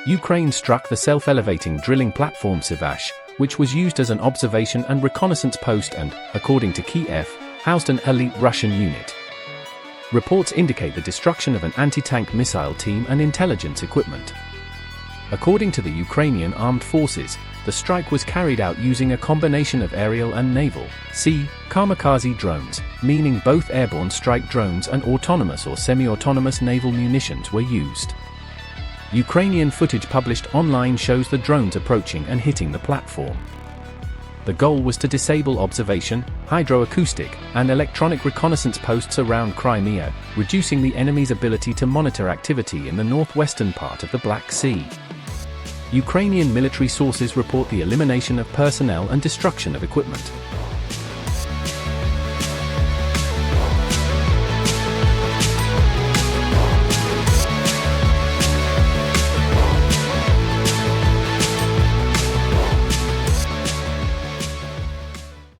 Ukraine struck the self-elevating drilling platform Sivash, which was used as an observation and reconnaissance post and, according to Kiev, housed an elite Russian unit. Reports indicate the destruction of an anti-tank missile team and intelligence equipment. According to the Ukrainian Armed Forces, the strike was carried out using a combination of aerial and naval, kamikaze drones, meaning both airborne strike drones and autonomous or semi-autonomous naval munitions were used. Ukrainian footage published online shows the drones approaching and hitting the platform. The goal was to disable observation, hydroacoustic, and electronic reconnaissance posts around Crimea, reducing the enemy's ability to monitor activity in the northwestern part of the Black Sea. Ukrainian military sources report the elimination of personnel and destruction of equipment.